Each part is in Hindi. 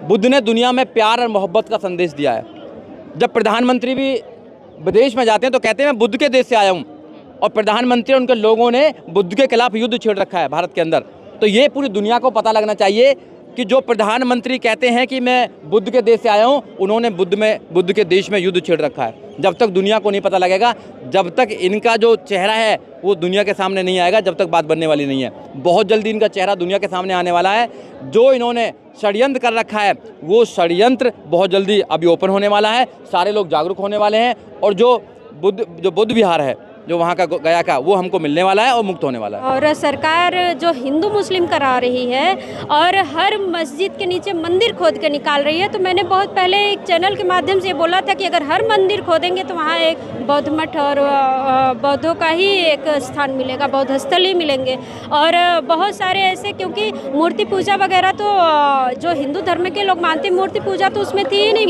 बुद्ध ने दुनिया में प्यार और मोहब्बत का संदेश दिया है। जब प्रधानमंत्री भी विदेश में जाते हैं तो कहते हैं मैं बुद्ध के देश से आया हूँ, और प्रधानमंत्री और उनके लोगों ने बुद्ध के खिलाफ युद्ध छेड़ रखा है भारत के अंदर। तो ये पूरी दुनिया को पता लगना चाहिए कि जो प्रधानमंत्री कहते हैं कि मैं बुद्ध के देश से आया हूँ, उन्होंने बुद्ध के देश में युद्ध छेड़ रखा है। जब तक दुनिया को नहीं पता लगेगा, जब तक इनका जो चेहरा है वो दुनिया के सामने नहीं आएगा, जब तक बात बनने वाली नहीं है। बहुत जल्दी इनका चेहरा दुनिया के सामने आने वाला है। जो इन्होंने षड्यंत्र कर रखा है वो षड्यंत्र बहुत जल्दी अभी ओपन होने वाला है। सारे लोग जागरूक होने वाले हैं, और जो बुद्ध विहार है जो वहाँ का गया का, वो हमको मिलने वाला है और मुक्त होने वाला है। और सरकार जो हिंदू मुस्लिम करा रही है और हर मस्जिद के नीचे मंदिर खोद के निकाल रही है, तो मैंने बहुत पहले एक चैनल के माध्यम से बोला था कि अगर हर मंदिर खोदेंगे तो वहाँ एक बौद्ध मठ और बौद्धों का ही एक स्थान मिलेगा, बौद्ध स्थल ही मिलेंगे। और बहुत सारे ऐसे, क्योंकि मूर्ति पूजा वगैरह तो जो हिंदू धर्म के लोग मानते हैं, मूर्ति पूजा तो उसमें थी ही नहीं।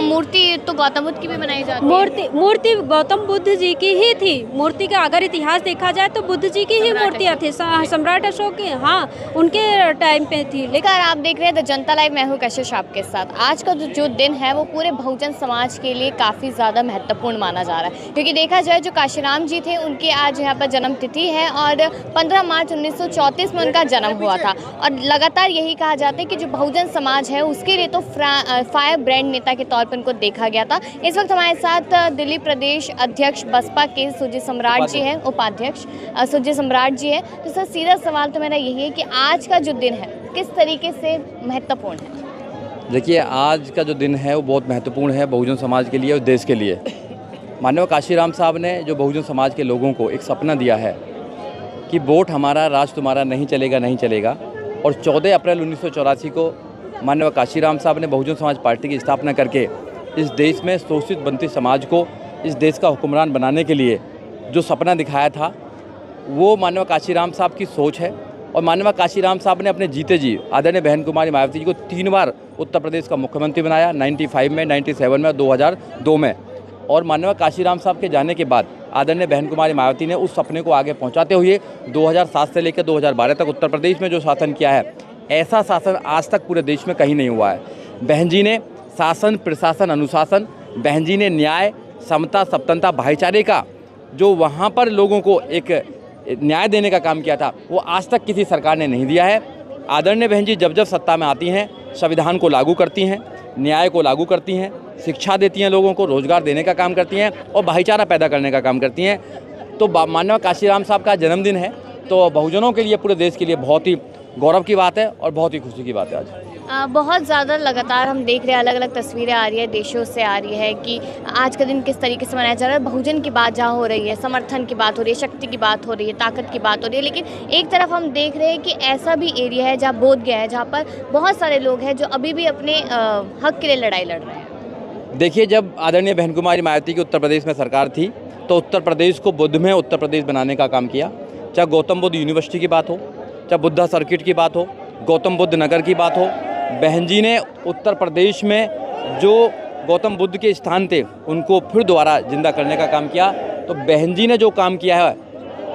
मूर्ति तो गौतम बुद्ध की भी बनाई जाती है। मूर्ति गौतम बुद्ध जी की ही थी। मूर्ति का अगर इतिहास देखा जाए तो बुद्ध जी की ही मूर्तियाँ थी, सम्राट अशोक की, हाँ, उनके टाइम पे थी। लेकिन आप देख रहे हैं द जनता लाइव, मैं हूँ कशिश आपके साथ। आज का जो दिन है वो पूरे बहुजन समाज के लिए काफ़ी ज़्यादा महत्वपूर्ण माना जा रहा है, क्योंकि देखा जाए जो काशीराम जी थे उनकी आज यहाँ पर जन्म तिथि है और 15 मार्च 1934 में उनका जन्म हुआ था। और लगातार यही कहा जाता है कि जो बहुजन समाज है उसके लिए तो फायर ब्रांड नेता के तौर पर उनको देखा गया था। इस वक्त हमारे साथ दिल्ली प्रदेश अध्यक्ष बसपा के सुरजीत सम्राट जी हैं, उपाध्यक्ष सुरजीत सम्राट जी है। तो सर, सीधा सवाल तो मेरा यही है कि आज का जो दिन है किस तरीके से महत्वपूर्ण है? देखिए, आज का जो दिन है वो बहुत महत्वपूर्ण है बहुजन समाज के लिए और देश के लिए। माननीय काशीराम साहब ने जो बहुजन समाज के लोगों को एक सपना दिया है कि वोट हमारा राज तुम्हारा नहीं चलेगा, नहीं चलेगा। और 14 अप्रैल 1984 को माननीय काशीराम साहब ने बहुजन समाज पार्टी की स्थापना करके इस देश में शोषित वंचित समाज को इस देश का हुक्मरान बनाने के लिए जो सपना दिखाया था, वो माननीय काशीराम साहब की सोच है। और माननीय काशीराम साहब ने अपने जीते जी आदरणीय बहन कुमारी मायावती जी को 3 बार उत्तर प्रदेश का मुख्यमंत्री बनाया, 95 में, 97 में और 2002 में। और माननीय काशीराम साहब के जाने के बाद आदरणीय बहन कुमारी मायावती ने उस सपने को आगे पहुंचाते हुए 2007 से लेकर 2012 तक उत्तर प्रदेश में जो शासन किया है, ऐसा शासन आज तक पूरे देश में कहीं नहीं हुआ है। बहन जी ने शासन, प्रशासन, अनुशासन, बहन जी ने न्याय, समता, सप्तनता, भाईचारे का जो वहाँ पर लोगों को एक न्याय देने का काम किया था, वो आज तक किसी सरकार ने नहीं दिया है। आदरणीय बहन जी जब जब सत्ता में आती हैं, संविधान को लागू करती हैं, न्याय को लागू करती हैं, शिक्षा देती हैं, लोगों को रोजगार देने का काम करती हैं और भाईचारा पैदा करने का काम करती हैं। तो माननीय काशीराम साहब का जन्मदिन है, तो बहुजनों के लिए, पूरे देश के लिए बहुत ही गौरव की बात है और बहुत ही खुशी की बात है आज। बहुत ज़्यादा लगातार हम देख रहे हैं, अलग अलग तस्वीरें आ रही है, देशों से आ रही है कि आज का दिन किस तरीके से मनाया जा रहा है। बहुजन की बात जहाँ हो रही है, समर्थन की बात हो रही है, शक्ति की बात हो रही है, ताकत की बात हो रही है। लेकिन एक तरफ हम देख रहे हैं कि ऐसा भी एरिया है जहाँ बोध गया है, जहाँ पर बहुत सारे लोग हैं जो अभी भी अपने हक के लिए लड़ाई लड़ रहे हैं। देखिए, जब आदरणीय बहन कुमारी मायावती की उत्तर प्रदेश में सरकार थी तो उत्तर प्रदेश को बुद्ध में उत्तर प्रदेश बनाने का काम किया। चाहे गौतम बुद्ध यूनिवर्सिटी की बात हो, चाहे बुद्धा सर्किट की बात हो, गौतम बुद्ध नगर की बात हो, बहन जी ने उत्तर प्रदेश में जो गौतम बुद्ध के स्थान थे उनको फिर दोबारा जिंदा करने का काम किया। तो बहन जी ने जो काम किया है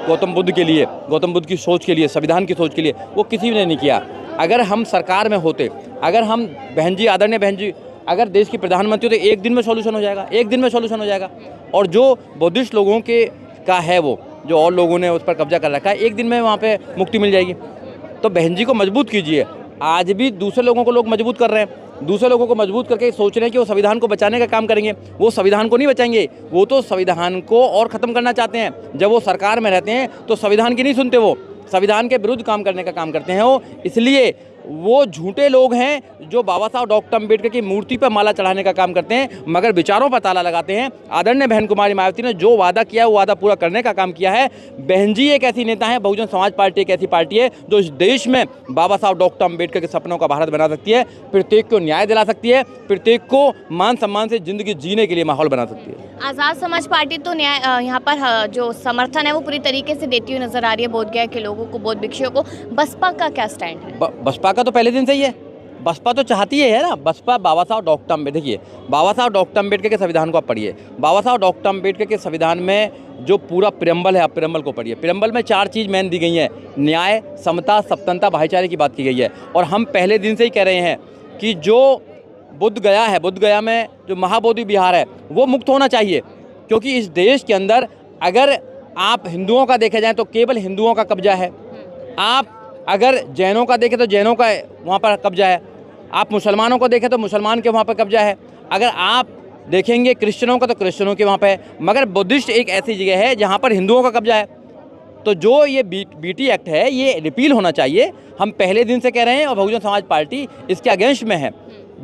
गौतम बुद्ध के लिए, गौतम बुद्ध की सोच के लिए, संविधान की सोच के लिए, वो किसी ने नहीं किया। अगर हम सरकार में होते, अगर हम बहन जी, आदरणीय बहन जी अगर देश की प्रधानमंत्री होते, एक दिन में सॉल्यूशन हो जाएगा, एक दिन में सॉल्यूशन हो जाएगा। और जो बुद्धिस्ट लोगों के का है, वो जो और लोगों ने उस पर कब्जा कर रखा है, एक दिन में वहाँ पे मुक्ति मिल जाएगी। तो बहन जी को मजबूत कीजिए। आज भी दूसरे लोगों को लोग मजबूत कर रहे हैं, दूसरे लोगों को मजबूत करके सोच रहे हैं कि वो संविधान को बचाने का काम करेंगे। वो संविधान को नहीं बचाएंगे, वो तो संविधान को और ख़त्म करना चाहते हैं। जब वो सरकार में रहते हैं तो संविधान की नहीं सुनते, वो संविधान के विरुद्ध काम करने का काम करते हैं। वो इसलिए वो झूठे लोग हैं जो बाबा साहब डॉक्टर अम्बेडकर की मूर्ति पर माला चढ़ाने का काम करते हैं, मगर विचारों पर ताला लगाते हैं। आदरणीय बहन कुमारी मायावती ने जो वादा किया वो वादा पूरा करने का काम किया है। बहन जी एक ऐसी नेता है, बहुजन समाज पार्टी एक ऐसी पार्टी है जो इस देश में बाबा साहब डॉक्टर अम्बेडकर के सपनों का भारत बना सकती है, प्रत्येक को न्याय दिला सकती है, प्रत्येक को मान सम्मान से जिंदगी जीने के लिए माहौल बना सकती है। आज़ाद समाज पार्टी तो न्याय यहाँ पर जो समर्थन है वो पूरी तरीके से देती हुई नजर आ रही है बोध गया के लोगों को, बौद्ध भिक्षुओं को। बसपा का क्या स्टैंड है? बसपा का तो पहले दिन से ही है। बसपा तो चाहती है ना, बसपा बाबा साहब डॉक्टर अम्बेडकर, देखिए बाबा साहब डॉक्टर अम्बेडकर के संविधान को आप पढ़िए। बाबा साहब डॉक्टर अम्बेडकर के संविधान में जो पूरा प्रेम्बल है, आप प्रेम्बल को पढ़िए। प्रेम्बल में 4 चीज़ मेन दी गई हैं, न्याय, समता, सप्तनता, भाईचारे की बात की गई है। और हम पहले दिन से ही कह रहे हैं कि जो बुद्ध गया में जो महाबोधि विहार है वो मुक्त होना चाहिए, क्योंकि इस देश के अंदर अगर आप हिंदुओं का देखे जाए तो केवल हिंदुओं का कब्जा है, आप अगर जैनों का देखें तो जैनों का वहाँ पर कब्जा है, आप मुसलमानों को देखें तो मुसलमान के वहाँ पर कब्जा है, अगर आप देखेंगे क्रिश्चियनों का तो क्रिश्चियनों के वहाँ पे है, मगर बुद्धिस्ट एक ऐसी जगह है जहाँ पर हिंदुओं का कब्जा है। तो जो ये बीटी एक्ट है ये रिपील होना चाहिए। हम पहले दिन से कह रहे हैं और बहुजन समाज पार्टी इसके अगेंस्ट में है।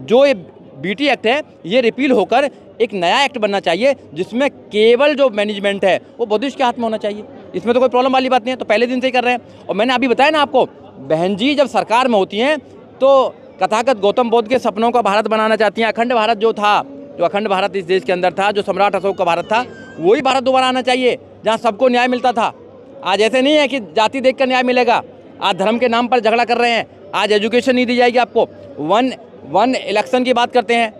जो ये बीटी एक्ट है ये रिपील होकर एक नया एक्ट बनना चाहिए जिसमें केवल जो मैनेजमेंट है वो बुद्धिस्ट के हाथ में होना चाहिए। इसमें तो कोई प्रॉब्लम वाली बात नहीं है, तो पहले दिन से ही कर रहे हैं। और मैंने अभी बताया ना आपको, बहन जी जब सरकार में होती हैं तो कथाकथ गौतम बुद्ध के सपनों का भारत बनाना चाहती हैं। अखंड भारत जो था, जो अखंड भारत इस देश के अंदर था, जो सम्राट अशोक का भारत था, वही भारत दोबारा आना चाहिए जहाँ सबको न्याय मिलता था। आज ऐसे नहीं है कि जाति देखकर न्याय मिलेगा, आज धर्म के नाम पर झगड़ा कर रहे हैं, आज एजुकेशन नहीं दी जाएगी आपको। वन इलेक्शन की बात करते हैं,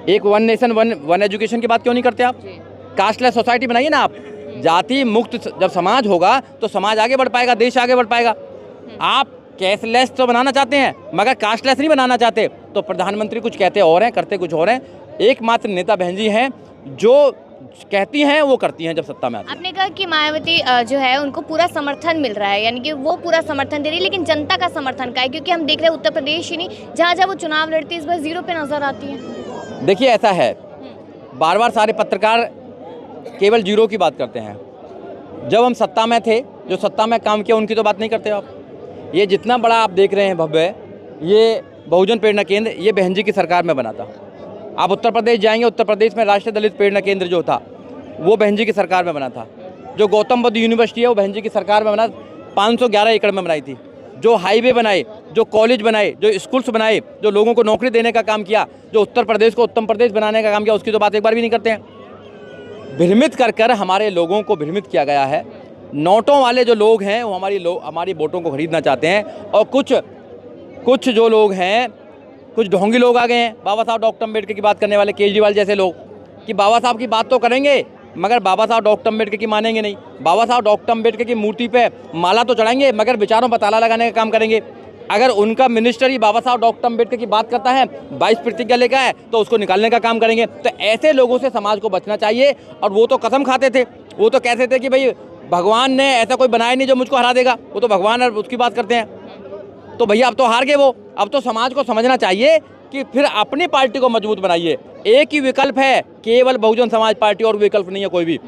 एक वन नेशन वन एजुकेशन की बात क्यों नहीं करते आप? कास्टलेस सोसाइटी बनाइए ना आप। जाति मुक्त जब समाज होगा तो समाज आगे बढ़ पाएगा, देश आगे बढ़ पाएगा। आप कैशलेस तो बनाना चाहते हैं मगर कास्टलेस नहीं बनाना चाहते। तो प्रधानमंत्री कुछ कहते और हैं, करते कुछ और हैं। एकमात्र नेता बहन जी हैं जो कहती हैं वो करती हैं जब सत्ता में आती हैं। आपने कहा कि मायावती जो है उनको पूरा समर्थन मिल रहा है, यानी कि वो पूरा समर्थन दे रही है, लेकिन जनता का समर्थन का है? क्योंकि हम देख रहे हैं उत्तर प्रदेश ही नहीं, जहाँ जहाँ वो चुनाव लड़ती है इस बार जीरो पे नजर आती है। देखिए ऐसा है, बार बार सारे पत्रकार केवल जीरो की बात करते हैं। जब हम सत्ता में थे, जो सत्ता में काम किया उनकी तो बात नहीं करते आप। ये जितना बड़ा आप देख रहे हैं भव्य, ये बहुजन प्रेरणा केंद्र ये बहन जी की सरकार में बना था। आप उत्तर प्रदेश जाएंगे, उत्तर प्रदेश में राष्ट्रीय दलित प्रेरणा केंद्र जो था वो बहन जी की सरकार में बना था। जो गौतम बुद्ध यूनिवर्सिटी है वो बहन जी की सरकार में बना, 511 एकड़ में बनाई थी। जो हाईवे बनाए, जो कॉलेज बनाए, जो स्कूल्स बनाए, जो लोगों को नौकरी देने का काम किया, जो उत्तर प्रदेश को उत्तम प्रदेश बनाने का काम किया, उसकी तो बात एक बार भी नहीं करते हैं। भ्रमित कर कर हमारे लोगों को भ्रमित किया गया है। नोटों वाले जो लोग हैं वो हमारी वोटों को खरीदना चाहते हैं। और कुछ जो लोग हैं, कुछ ढोंगी लोग आ गए हैं, बाबा साहब डॉक्टर अम्बेडकर की बात करने वाले, केजरीवाल जैसे लोग, कि बाबा साहब की बात तो करेंगे मगर बाबा साहब डॉक्टर अम्बेडकर की मानेंगे नहीं। बाबा साहब डॉक्टर अम्बेडकर की मूर्ति पे माला तो चढ़ाएंगे मगर विचारों पर ताला लगाने का काम करेंगे। अगर उनका मिनिस्टर ही बाबा साहब डॉक्टर अम्बेडकर की बात करता है, 22 प्रतिज्ञा लेकर है, तो उसको निकालने का काम करेंगे। तो ऐसे लोगों से समाज को बचना चाहिए। और वो तो कसम खाते थे, वो तो कहते थे कि भाई भगवान ने ऐसा कोई बनाया नहीं जो मुझको हरा देगा, वो तो भगवान और उसकी बात करते हैं। तो भैया अब तो हार गए वो। अब तो समाज को समझना चाहिए कि फिर अपनी पार्टी को मजबूत बनाइए। एक ही विकल्प है, केवल बहुजन समाज पार्टी, और विकल्प नहीं है कोई भी।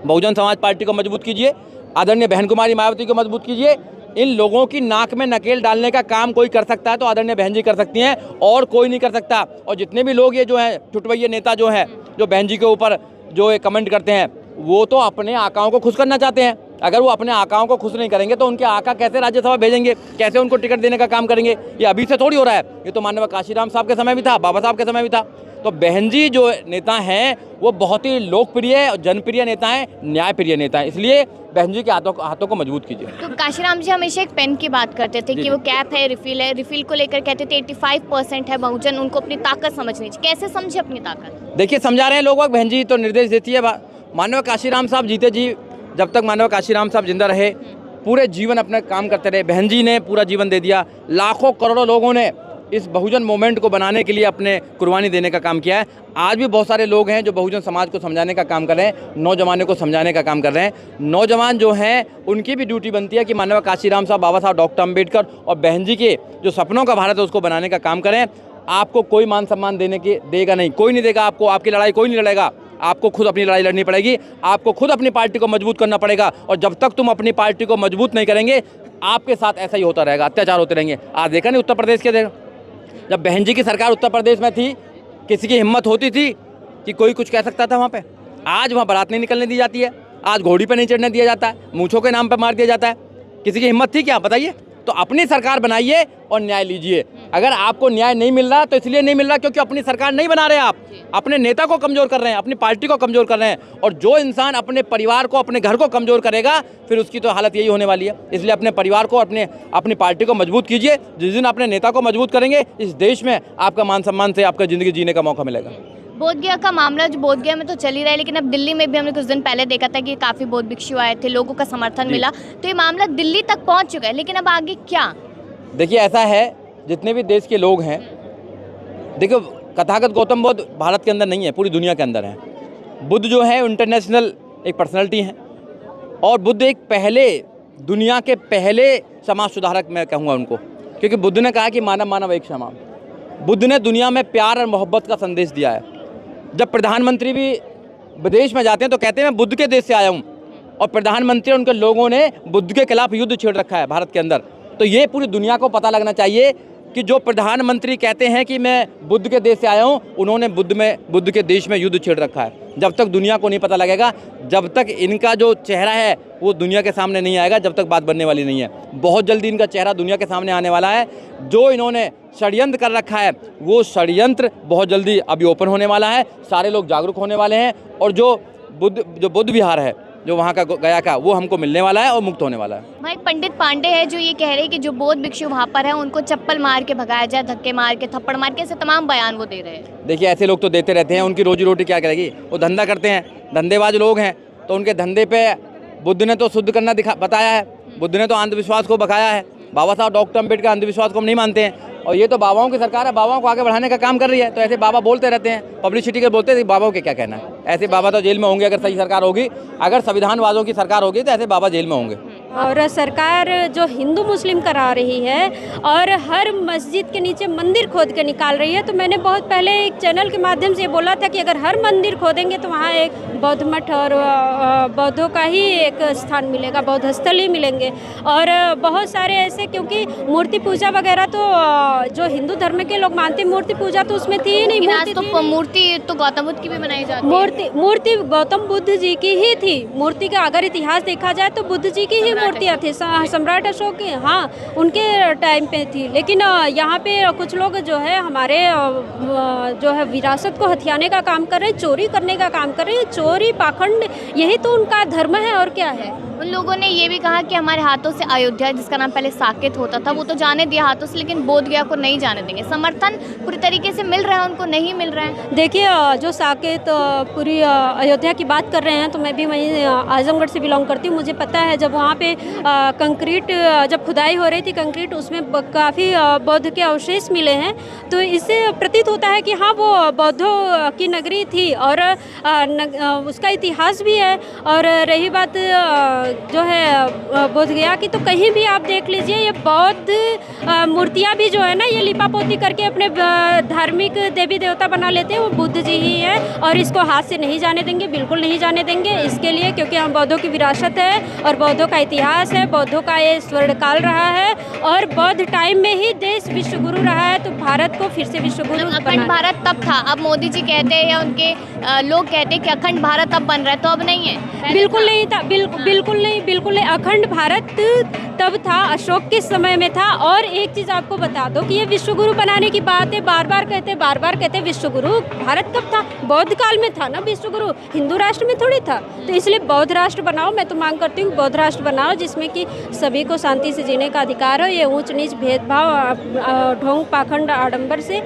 बहुजन समाज पार्टी को मजबूत कीजिए, आदरणीय बहन कुमारी मायावती को मजबूत कीजिए। इन लोगों की नाक में नकेल डालने का काम कोई कर सकता है तो आदरणीय बहन जी कर सकती हैं, और कोई नहीं कर सकता। और जितने भी लोग ये जो हैं टुटवैये नेता जो हैं, जो बहन जी के ऊपर जो ये कमेंट करते हैं, वो तो अपने आकाओं को खुश करना चाहते हैं। अगर वो अपने आकाओं को खुश नहीं करेंगे तो उनके आका कैसे राज्यसभा भेजेंगे, कैसे उनको टिकट देने का काम करेंगे? ये अभी से थोड़ी हो रहा है, ये तो माननीय काशीराम साहब के समय भी था, बाबा साहब के समय भी था। तो बहन जी जो नेता हैं वो बहुत ही लोकप्रिय और जनप्रिय नेता हैं, न्यायप्रिय नेता हैं। इसलिए बहन जी के हाथों को मजबूत कीजिए। तो काशीराम जी हमेशा एक पेन की बात करते थे कि वो कैप है, रिफिल को लेकर कहते थे 85% है बहुजन, उनको अपनी ताकत समझनी चाहिए। कैसे समझे अपनी ताकत? देखिए समझा रहे हैं लोग, बहन जी तो निर्देश देती है। माननीय काशीराम साहब जीते जी, जब तक माननीय काशीराम साहब जिंदा रहे, पूरे जीवन अपना काम करते रहे। बहन जी ने पूरा जीवन दे दिया। लाखों करोड़ों लोगों ने इस बहुजन मूवमेंट को बनाने के लिए अपने कुर्बानी देने का काम किया है। आज भी बहुत सारे लोग हैं जो बहुजन समाज को समझाने का काम कर रहे हैं, नौजवानों को समझाने का काम कर रहे हैं। नौजवान जो हैं उनकी भी ड्यूटी बनती है कि माननीय काशीराम साहब, बाबा साहब डॉक्टर अम्बेडकर और बहन जी के जो सपनों का भारत है उसको बनाने का काम करें। आपको कोई मान सम्मान देगा नहीं, कोई नहीं देगा आपको। आपकी लड़ाई कोई नहीं लड़ेगा, आपको खुद अपनी लड़ाई लड़नी पड़ेगी। आपको खुद अपनी पार्टी को मजबूत करना पड़ेगा। और जब तक तुम अपनी पार्टी को मजबूत नहीं करेंगे, आपके साथ ऐसा ही होता रहेगा, अत्याचार होते रहेंगे। आज देखा नहीं उत्तर प्रदेश के, जब बहन जी की सरकार उत्तर प्रदेश में थी, किसी की हिम्मत होती थी कि कोई कुछ कह सकता था वहाँ पे? आज वहाँ बारात नहीं निकलने दी जाती है, आज घोड़ी पे नहीं चढ़ने दिया जाता है, मूंछों के नाम पे मार दिया जाता है। किसी की हिम्मत थी क्या? बताइए। तो अपनी सरकार बनाइए और न्याय लीजिए। अगर आपको न्याय नहीं मिल रहा तो इसलिए नहीं मिल रहा क्योंकि अपनी सरकार नहीं बना रहे, आप अपने नेता को कमजोर कर रहे हैं, अपनी पार्टी को कमजोर कर रहे हैं। और जो इंसान अपने परिवार को, अपने घर को कमजोर करेगा, फिर उसकी तो हालत यही होने वाली है। इसलिए अपने परिवार को, अपनी पार्टी को मजबूत कीजिए। जिस दिन अपने नेता को मजबूत करेंगे, इस देश में आपका मान सम्मान से आपका ज़िंदगी जीने का मौका मिलेगा। बोधगया का मामला जो बोधगया में तो चल ही रहा है, लेकिन अब दिल्ली में भी हमने कुछ दिन पहले देखा था कि काफ़ी बौद्ध भिक्षु आए थे, लोगों का समर्थन मिला, तो ये मामला दिल्ली तक पहुंच चुका है। लेकिन अब आगे क्या? देखिए ऐसा है, जितने भी देश के लोग हैं, देखो तथागत गौतम बुद्ध भारत के अंदर नहीं है, पूरी दुनिया के अंदर है। बुद्ध जो है इंटरनेशनल एक पर्सनैलिटी है और बुद्ध एक दुनिया के पहले समाज सुधारक मैं कहूँगा उनको, क्योंकि बुद्ध ने कहा कि मानव मानव एक समान। बुद्ध ने दुनिया में प्यार और मोहब्बत का संदेश दिया है। जब प्रधानमंत्री भी विदेश में जाते हैं तो कहते हैं मैं बुद्ध के देश से आया हूँ, और प्रधानमंत्री और उनके लोगों ने बुद्ध के खिलाफ युद्ध छेड़ रखा है भारत के अंदर। तो ये पूरी दुनिया को पता लगना चाहिए कि जो प्रधानमंत्री कहते हैं कि मैं बुद्ध के देश से आया हूँ, उन्होंने बुद्ध के देश में युद्ध छेड़ रखा है। जब तक दुनिया को नहीं पता लगेगा, जब तक इनका जो चेहरा है वो दुनिया के सामने नहीं आएगा, जब तक बात बनने वाली नहीं है। बहुत जल्दी इनका चेहरा दुनिया के सामने आने वाला है। जो इन्होंने षड्यंत्र कर रखा है वो षड्यंत्र बहुत जल्दी अभी ओपन होने वाला है, सारे लोग जागरूक होने वाले हैं, और जो बुद्ध विहार है जो वहाँ का गया का, वो हमको मिलने वाला है और मुक्त होने वाला है। भाई पंडित पांडे है जो ये कह रहे हैं कि जो बौद्ध भिक्षु वहाँ पर है उनको चप्पल मार के भगाया जाए, धक्के मार के, थप्पड़ मार के, ऐसे तमाम बयान वो दे रहे हैं। देखिए ऐसे लोग तो देते रहते हैं, उनकी रोजी रोटी क्या करेगी? वो धंधा करते हैं, धंधेबाज लोग हैं, तो उनके धंधे पे बुद्ध ने तो शुद्ध करना बताया है। बुद्ध ने तो अंधविश्वास को बकाया है। बाबा साहब डॉक्टर अम्बेडकर अंधविश्वास को हम नहीं मानते हैं, और ये तो बाबाओं की सरकार है, बाबाओं को आगे बढ़ाने का काम कर रही है। तो ऐसे बाबा बोलते रहते हैं, पब्लिसिटी के बोलते हैं, बाबाओं के क्या कहना है? ऐसे बाबा तो जेल में होंगे अगर सही सरकार होगी, अगर संविधानवादियों की सरकार होगी तो ऐसे बाबा जेल में होंगे। और सरकार जो हिंदू मुस्लिम करा रही है और हर मस्जिद के नीचे मंदिर खोद के निकाल रही है, तो मैंने बहुत पहले एक चैनल के माध्यम से बोला था कि अगर हर मंदिर खोदेंगे तो वहाँ एक बौद्ध मठ और बौद्धों का ही एक स्थान मिलेगा, बौद्ध स्थल ही मिलेंगे। और बहुत सारे ऐसे, क्योंकि मूर्ति पूजा वगैरह तो जो हिंदू धर्म के लोग मानते हैं, मूर्ति पूजा तो उसमें थी ही नहीं। मूर्ति तो गौतम बुद्ध की भी बनाई जाती है। मूर्ति गौतम बुद्ध जी की ही थी। मूर्ति का अगर इतिहास देखा जाए तो बुद्ध जी की ही मूर्तियाँ थी, सम्राट अशोक की, हाँ उनके टाइम पे थी। लेकिन यहाँ पे कुछ लोग जो है हमारे जो है विरासत को हथियाने का काम कर रहे हैं, चोरी करने का काम कर रहे हैं। चोरी पाखंड यही तो उनका धर्म है, और क्या है। उन लोगों ने ये भी कहा कि हमारे हाथों से अयोध्या, जिसका नाम पहले साकेत होता था, वो तो जाने दिया हाथों से, लेकिन बोध गया को नहीं जाने देंगे। समर्थन पूरी तरीके से मिल रहा है उनको, नहीं मिल रहा है? देखिए जो साकेत पूरी अयोध्या की बात कर रहे हैं, तो मैं भी वहीं आजमगढ़ से बिलोंग करती हूँ। मुझे पता है जब वहाँ पे कंक्रीट जब खुदाई हो रही थी कंक्रीट, उसमें काफ़ी बौद्ध के अवशेष मिले हैं। तो इससे प्रतीत होता है कि हाँ वो बौद्धों की नगरी थी और उसका इतिहास भी है। और रही बात जो है बोध गया की, तो कहीं भी आप देख लीजिए ये बौद्ध मूर्तियाँ भी जो है ना, ये लिपापोती करके अपने धार्मिक देवी देवता बना लेते हैं, वो बुद्ध जी ही है। और इसको हाथ से नहीं जाने देंगे, बिल्कुल नहीं जाने देंगे। इसके लिए क्योंकि हम बौद्धों की विरासत है और बौद्धों का इतिहास है, बौद्धों का ये स्वर्णकाल रहा है, और बौद्ध टाइम में ही देश विश्व गुरु रहा है। तो भारत को फिर से विश्व गुरु अखंड भारत तब था, अब मोदी जी कहते हैं या उनके लोग कहते हैं कि अखंड भारत अब बन रहा है, तो अब नहीं है। बिल्कुल नहीं था, बिल्कुल नहीं। अखंड भारत तब था, अशोक के समय में था। और एक चीज़ आपको बता दो कि ये विश्व गुरु बनाने की बात है, बार बार कहते विश्व गुरु। भारत कब था? बौद्ध काल में था ना विश्व गुरु, हिंदू राष्ट्र में थोड़ी था। तो इसलिए बौद्ध राष्ट्र बनाओ, मैं तो मांग करती हूँ बौद्ध राष्ट्र बनाओ, जिसमें कि सभी को शांति से जीने का अधिकार हो। ये ऊंच नीच भेदभाव ढोंग पाखंड आडंबर से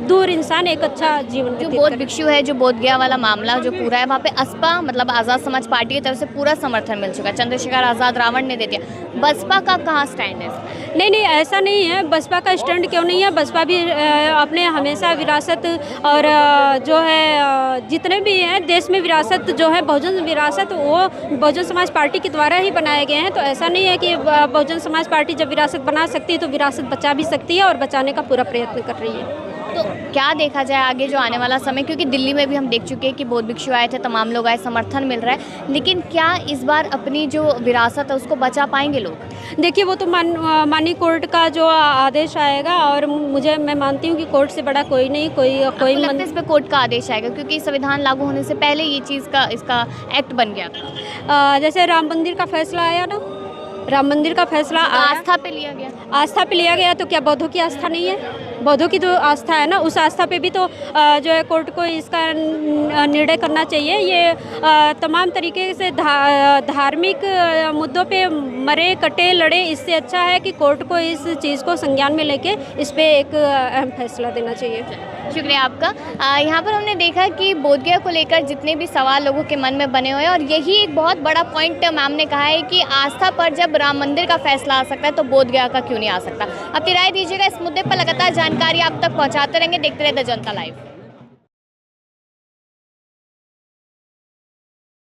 दूर इंसान एक अच्छा जीवन। जो बौद्ध भिक्षु है, जो बोध गया वाला मामला जो पूरा है, वहाँ पे असपा मतलब आज़ाद समाज पार्टी की तरफ से पूरा समर्थन मिल चुका है। चंद्रशेखर आज़ाद रावण ने दे दिया। बसपा का कहाँ स्टैंड है? नहीं, ऐसा नहीं है। बसपा का स्टैंड क्यों नहीं है? बसपा भी अपने हमेशा विरासत और जो है जितने भी हैं देश में विरासत जो है बहुजन विरासत, वो बहुजन समाज पार्टी के द्वारा ही बनाए गए हैं। तो ऐसा नहीं है कि बहुजन समाज पार्टी जब विरासत बना सकती है तो विरासत बचा भी सकती है, और बचाने का पूरा प्रयत्न कर रही है। तो क्या देखा जाए आगे जो आने वाला समय, क्योंकि दिल्ली में भी हम देख चुके हैं कि बौद्ध भिक्षु आए थे, तमाम लोग आए, समर्थन मिल रहा है, लेकिन क्या इस बार अपनी जो विरासत है उसको बचा पाएंगे लोग? देखिए वो तो माननीय कोर्ट का जो आदेश आएगा, और मैं मानती हूँ कि कोर्ट से बड़ा कोई नहीं, कोई इस पे कोर्ट का आदेश आएगा, क्योंकि संविधान लागू होने से पहले ये चीज़ का इसका एक्ट बन गया था। जैसे राम मंदिर का फैसला आया ना, राम मंदिर का फैसला आस्था पे लिया गया। आस्था पे लिया गया, तो क्या बौद्धों की आस्था नहीं है? बौद्धों की जो आस्था है ना, उस आस्था पे भी तो जो है कोर्ट को इसका निर्णय करना चाहिए। ये तमाम तरीके से धार्मिक मुद्दों पे मरे कटे लड़े, इससे अच्छा है कि कोर्ट को इस चीज़ को संज्ञान में लेके इस पे एक अहम फैसला देना चाहिए। शुक्रिया आपका। यहाँ पर हमने देखा कि बोधगया को लेकर जितने भी सवाल लोगों के मन में बने हुए हैं, और यही एक बहुत बड़ा पॉइंट मैम ने कहा है कि आस्था पर जब राम मंदिर का फैसला आ सकता है तो बोधगया का क्यों नहीं आ सकता। अपनी राय दीजिएगा इस मुद्दे पर। लगातार जानकारी आप तक पहुँचाते रहेंगे। देखते रहे द जनता लाइव।